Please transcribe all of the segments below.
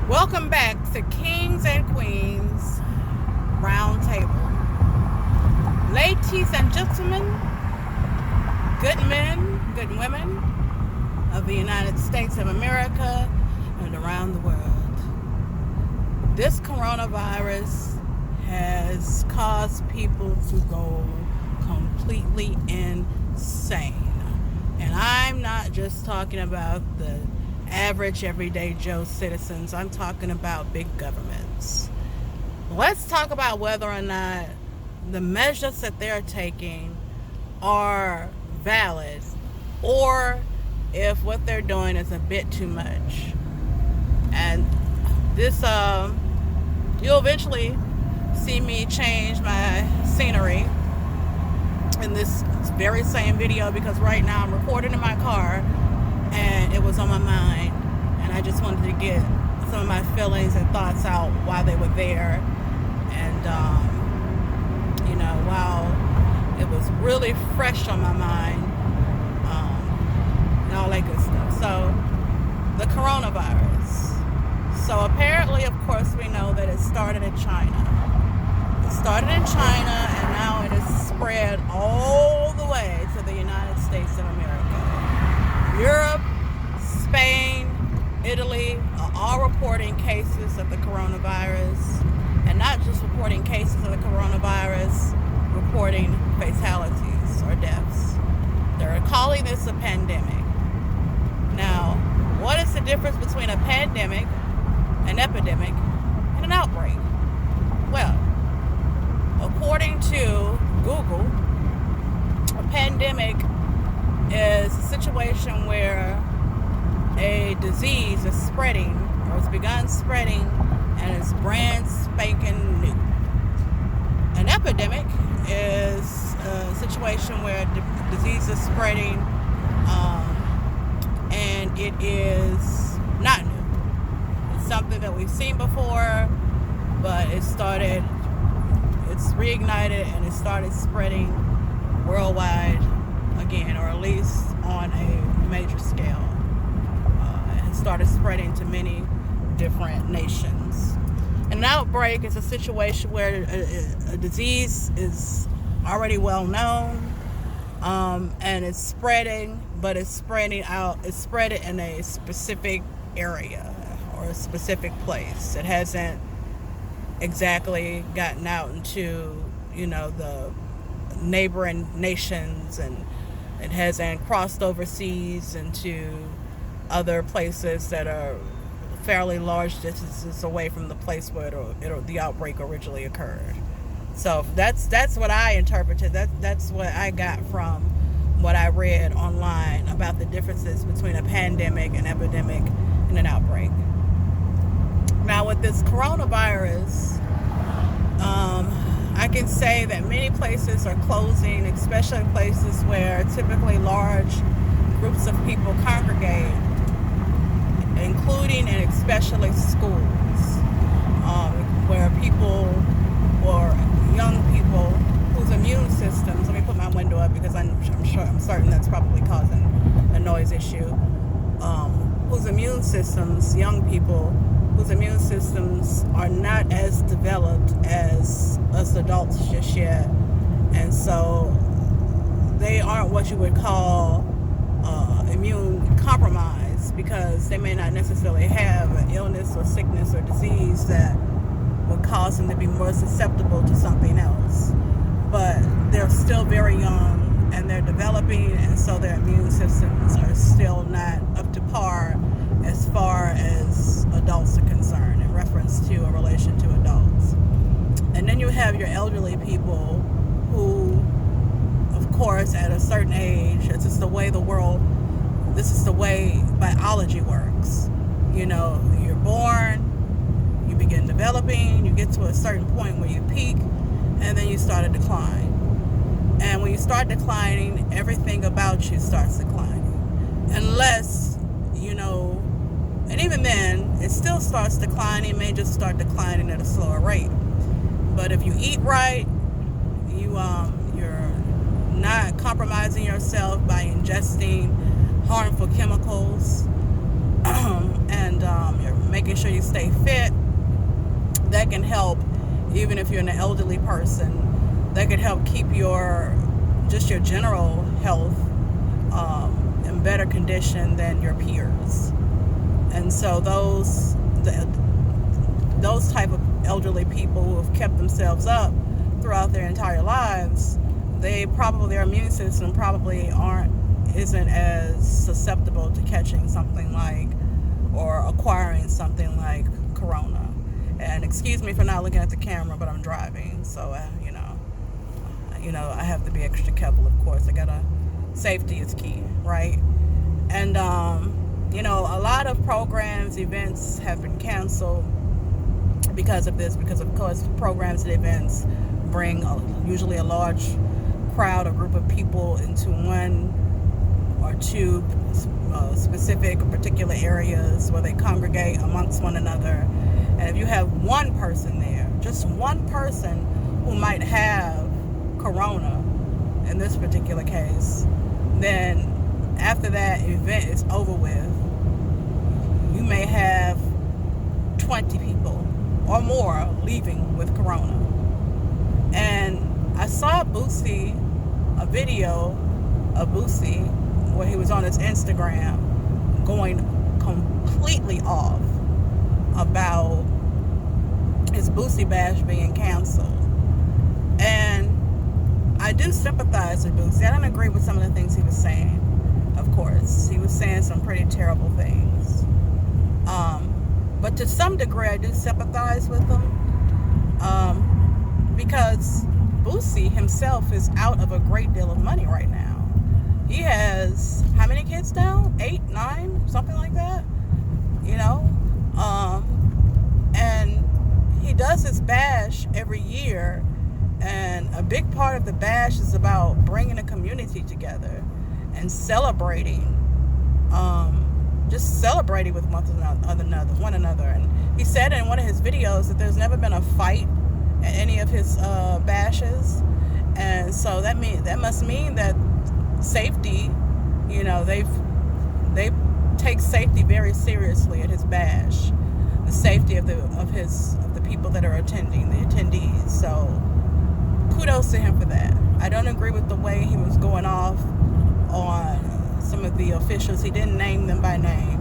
Welcome back to Kings and Queens Round Table. Ladies and gentlemen, good men, good women of the United States of America and around the world. This coronavirus has caused people to go completely insane. And I'm not just talking about the average everyday Joe citizens. I'm talking about big governments. Let's talk about whether or not the measures that they're taking are valid or if what they're doing is a bit too much. And this, you'll eventually see me change my scenery in this very same video because right now I'm recording in my car and it was on my mind, and I just wanted to get some of my feelings and thoughts out while they were there. And while it was really fresh on my mind, and all that good stuff. So the coronavirus. So apparently, of course, we know that it started in China. It started in China, and now it has spread all the way to the United States of America. Europe, Spain, Italy are all reporting cases of the coronavirus, and not just reporting cases of the coronavirus, reporting fatalities or deaths. They're calling this a pandemic. Now, what is the difference between a pandemic, an epidemic, and an outbreak? Well, according to Google, a pandemic is a situation where a disease is spreading or has begun spreading and is brand spanking new. An epidemic is a situation where disease is spreading and it is not new. It's something that we've seen before, but it's reignited and it started spreading worldwide again, or at least on a major scale. It started spreading to many different nations. An outbreak is a situation where a disease is already well known, and it's spreading, but it's spreading in a specific area or a specific place. It hasn't exactly gotten out into, the neighboring nations, and it hasn't crossed overseas into other places that are fairly large distances away from the place where the outbreak originally occurred. So that's what I interpreted. That's what I got from what I read online about the differences between a pandemic, an epidemic, and an outbreak. Now with this coronavirus, I can say that many places are closing, especially places where typically large groups of people congregate, including and especially schools, where people or young people whose immune systems, let me put my window up because I'm certain that's probably causing a noise issue, young people whose immune systems are not as developed as us adults just yet, and so they aren't what you would call immune compromised, because they may not necessarily have an illness or sickness or disease that would cause them to be more susceptible to something else, but they're still very young and they're developing, and so their immune systems are still not up to par as far as adults are concerned, in reference to a relation to adults. And then you have your elderly people who, of course, at a certain age, this is the way biology works. You're born, you begin developing, you get to a certain point where you peak, and then you start to decline. And when you start declining, everything about you starts declining. Unless, and even then, it still starts declining. It may just start declining at a slower rate. But if you eat right, you're not compromising yourself by ingesting harmful chemicals, and you're making making sure you stay fit. That can help, even if you're an elderly person. That can help keep your general health in better condition than your peers. And so those type of elderly people who have kept themselves up throughout their entire lives, their immune system probably isn't as susceptible to catching something like, or acquiring something like corona. And excuse me for not looking at the camera, but I'm driving, so I have to be extra careful. Of course, safety is key, right? And a lot of programs, events have been canceled because of this, because of course programs and events bring usually a large crowd or group of people into one or two specific or particular areas where they congregate amongst one another. And if you have one person there, just one person who might have corona in this particular case, then after that event is over with, you may have 20 people or more leaving with corona. And I saw a video of Boosie where he was on his Instagram going completely off about his Boosie Bash being canceled. And I do sympathize with Boosie. I don't agree with some of the things he was saying, of course. He was saying some pretty terrible things. But to some degree, I do sympathize with him because Boosie himself is out of a great deal of money right now. He has, how many kids now? 8, 9, something like that? And he does his bash every year, and a big part of the bash is about bringing a community together and celebrating, just celebrating with one another. And he said in one of his videos that there's never been a fight at any of his bashes, and so that must mean that safety, they take safety very seriously at his bash, the safety of the people that are attending, the attendees. So kudos to him for that. I don't agree with the way he was going off on some of the officials. He didn't name them by name,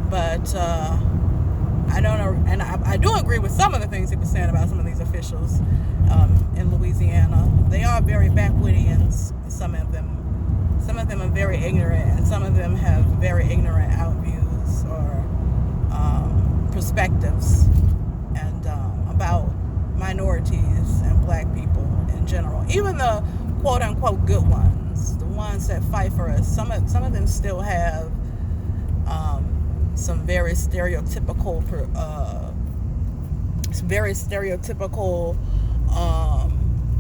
but I don't know, and I do agree with some of the things he was saying about some of these officials in Louisiana. They are very backwoodians, some of them. Some of them are very ignorant, and some of them have very ignorant outviews or perspectives and about minorities and black people in general. Even the quote-unquote good ones, the ones that fight for us, some of them still have some very stereotypical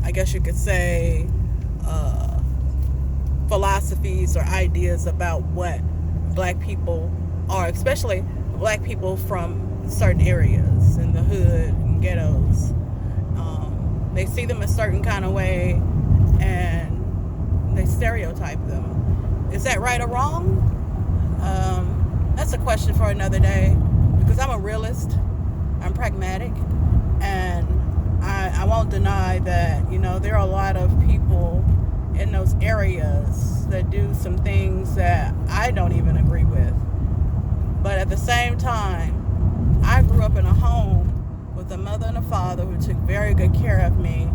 I guess you could say philosophies or ideas about what black people are, especially black people from certain areas in the hood and ghettos. They see them a certain kind of way and they stereotype them. Is that right or wrong? That's a question for another day, because I'm a realist, I'm pragmatic, and I won't deny that, there are a lot of people in those areas that do some things that I don't even agree with. But at the same time, I grew up in a home with a mother and a father who took very good care of me.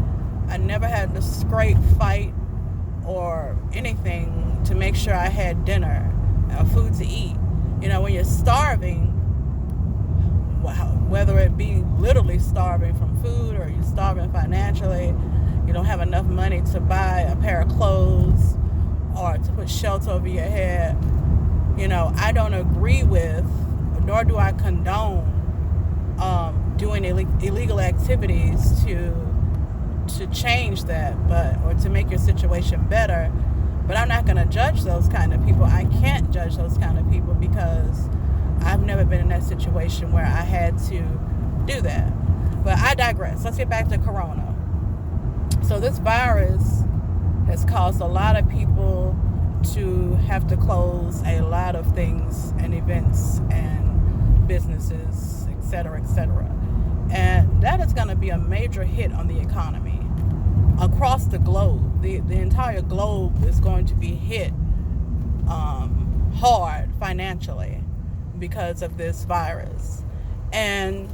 I never had to scrape, fight, or anything to make sure I had dinner or food to eat. When you're starving, whether it be literally starving from food or you're starving financially, you don't have enough money to buy a pair of clothes or to put shelter over your head, I don't agree with, nor do I condone doing illegal activities to change that, or to make your situation better. But I'm not going to judge those kind of people. I can't judge those kind of people because I've never been in that situation where I had to do that. But I digress. Let's get back to corona. So this virus has caused a lot of people to have to close a lot of things and events and businesses, etc., etc. And that is going to be a major hit on the economy across the globe. The entire globe is going to be hit hard financially because of this virus. And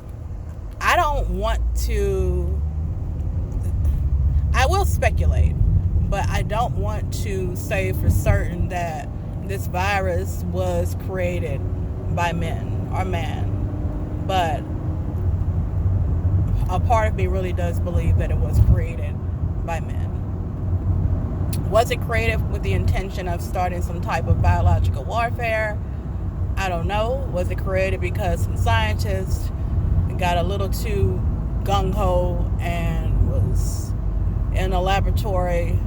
I don't want to, I will speculate, but I don't want to say for certain that this virus was created by men or man. But a part of me really does believe that it was created by men. Was it created with the intention of starting some type of biological warfare? I don't know. Was it created because some scientists got a little too gung-ho and was in a laboratory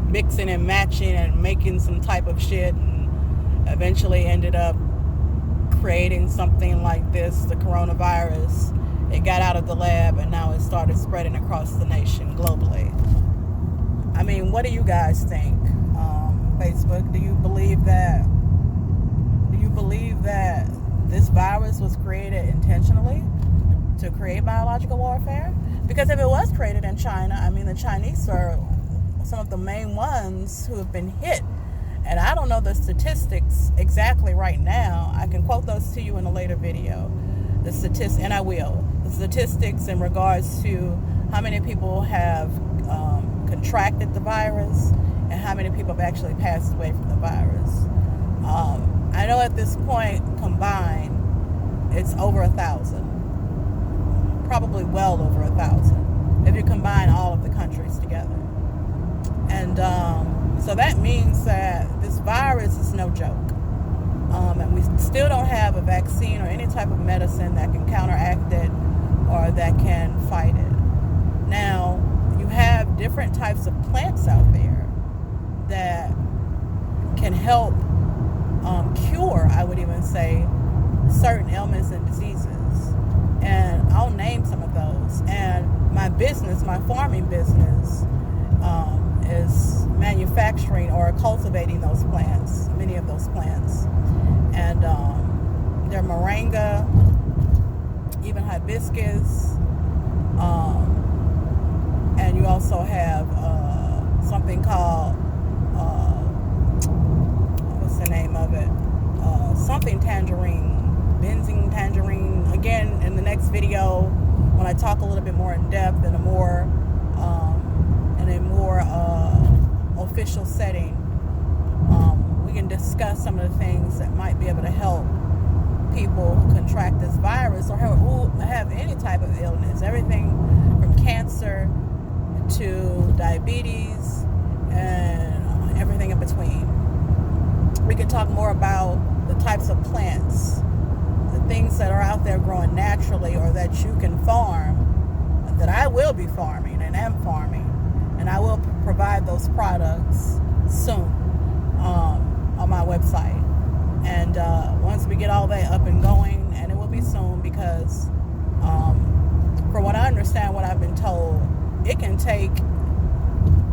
mixing and matching and making some type of shit and eventually ended up creating something like this, the coronavirus? It got out of the lab and now it started spreading across the nation globally. I mean, what do you guys think? Facebook, do you believe that this virus was created intentionally to create biological warfare? Because if it was created in China, I mean, the Chinese are some of the main ones who have been hit. And I don't know the statistics exactly right now. I can quote those to you in a later video. The statistics, and I will. The statistics in regards to how many people have contracted the virus and how many people have actually passed away from the virus. I know at this point combined it's over 1,000, probably well over 1,000 if you combine all of the countries together. And so that means that this virus is no joke. And we still don't have a vaccine or any type of medicine that can counteract it or that can fight it. Now, you have different types of plants out there that can help cure, I would even say, certain ailments and diseases. And I'll name some of those. And my business, my farming business, is manufacturing or cultivating those plants, many of those plants. And they're moringa, even hibiscus, and you also have something called, what's the name of it? Something tangerine, benzene tangerine. Again, in the next video, when I talk a little bit more in depth and a more official setting, we can discuss some of the things that might be able to help people who contract this virus or who have any type of illness, everything from cancer to diabetes and everything in between. We can talk more about the types of plants, the things that are out there growing naturally or that you can farm, that I will be farming and am farming, and I will provide those products soon on my website. And once we get all that up and going, and it will be soon because from what I understand, what I've been told, it can take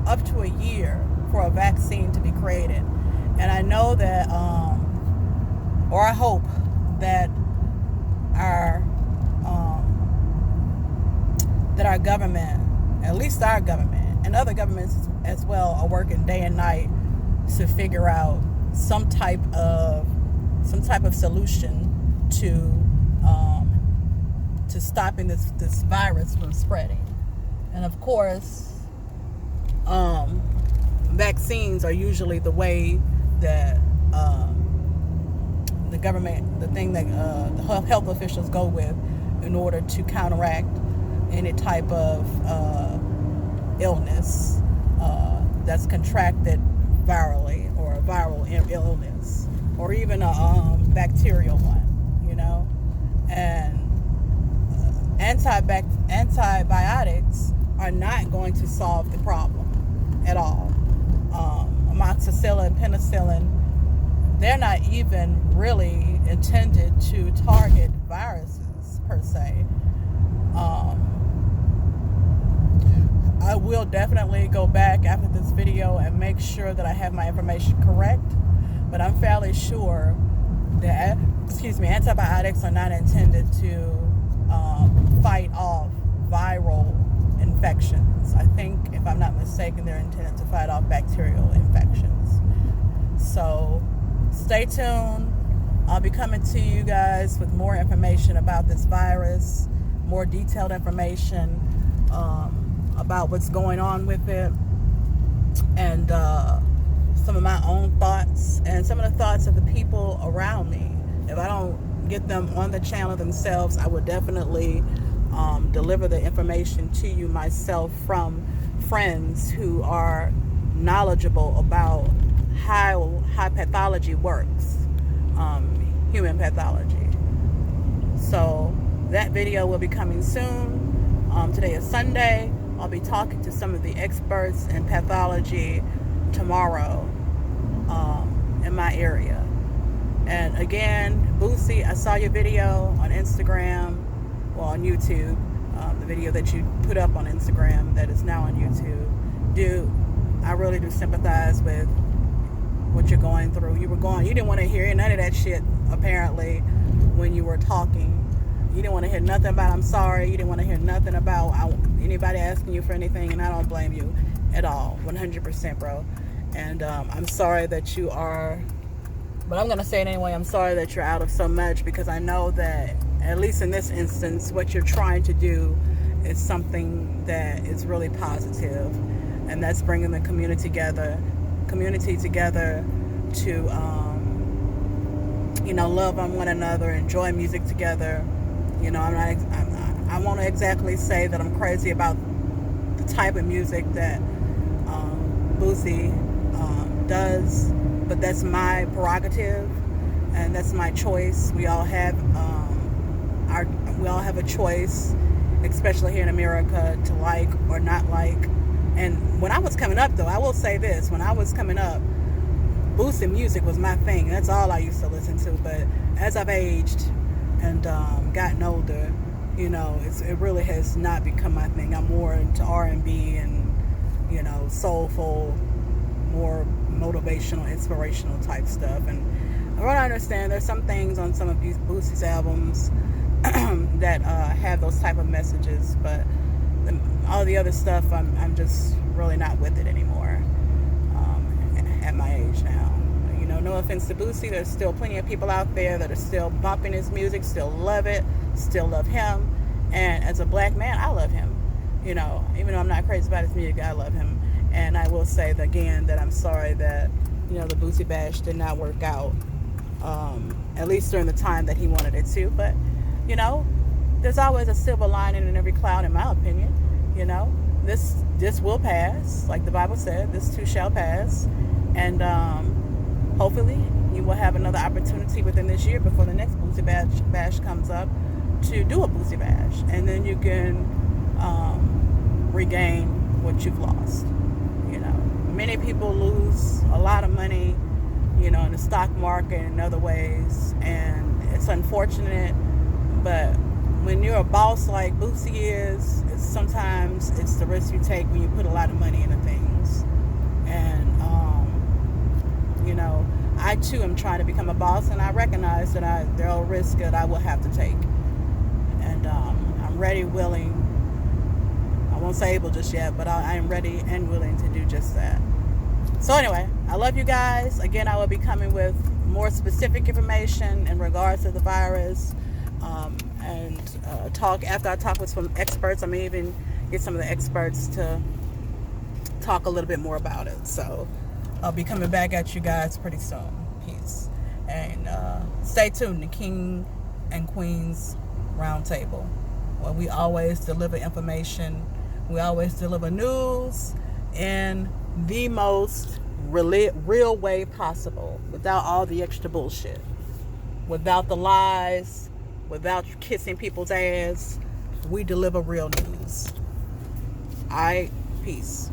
up to a year for a vaccine to be created. And I know that, or I hope that our government, at least our government, and other governments as well, are working day and night to figure out some type of solution to stopping this virus from spreading. And of course, vaccines are usually the way that the government, the thing that the health officials go with in order to counteract any type of illness that's contracted virally, or a viral illness, or even a bacterial one, you know. And antibiotics are not going to solve the problem at all. Amoxicillin, penicillin, they're not even really intended to target viruses per se. I will definitely go back after this video and make sure that I have my information correct, but I'm fairly sure antibiotics are not intended to fight off viral infections. I think, if I'm not mistaken, they're intended to fight off bacterial infections. So stay tuned. I'll be coming to you guys with more information about this virus, more detailed information about what's going on with it, and some of my own thoughts and some of the thoughts of the people around me. If I don't get them on the channel themselves, I would definitely deliver the information to you myself from friends who are knowledgeable about how pathology works, human pathology. So that video will be coming soon. Today is Sunday. I'll be talking to some of the experts in pathology tomorrow in my area. And again, Boosie, I saw your video on Instagram, well, on YouTube, the video that you put up on Instagram that is now on YouTube. Dude, I really do sympathize with what you're going through. You didn't want to hear none of that shit, apparently, when you were talking. You didn't want to hear nothing about I'm sorry. You didn't want to hear nothing about anybody asking you for anything, and I don't blame you at all, 100%, bro. And I'm sorry that you are, but I'm going to say it anyway, I'm sorry that you're out of so much, because I know that, at least in this instance, what you're trying to do is something that is really positive, and that's bringing the community together to, love on one another, enjoy music together. I won't exactly say that I'm crazy about the type of music that Boosie does, but that's my prerogative, and that's my choice. We all have a choice, especially here in America, to like or not like. And when I was coming up, though, I will say this: when I was coming up, Boosie music was my thing. That's all I used to listen to. But as I've aged and gotten older, it really has not become my thing. I'm more into R&B and soulful, more motivational, inspirational type stuff. And I want to understand there's some things on some of these Boosie's albums that have those type of messages, but all the other stuff, I'm just really not with it anymore at my age now. No offense to Boosie, there's still plenty of people out there that are still bumping his music, still love it, still love him. And as a black man, I love him. Even though I'm not crazy about his music, I love him. And I will say that, again, that I'm sorry that, the Boosie bash did not work out, at least during the time that he wanted it to. But, there's always a silver lining in every cloud, in my opinion. This will pass, like the Bible said, this too shall pass. And hopefully you will have another opportunity within this year before the next Boosie bash comes up to do a Boosie bash, and then you can regain what you've lost. Many people lose a lot of money, in the stock market and other ways, and it's unfortunate, but when you're a boss like Boosie is, sometimes it's the risk you take when you put a lot of money into things. And I too am trying to become a boss, and I recognize that there are risks that I will have to take. And I'm ready, willing. I won't say able just yet, but I am ready and willing to do just that. So anyway, I love you guys. Again, I will be coming with more specific information in regards to the virus, and after I talk with some experts. I may even get some of the experts to talk a little bit more about it. So I'll be coming back at you guys pretty soon. Peace. And stay tuned to King and Queens Roundtable, where we always deliver information. We always deliver news in the most real way possible, without all the extra bullshit, without the lies, without kissing people's ass. We deliver real news. All right, peace.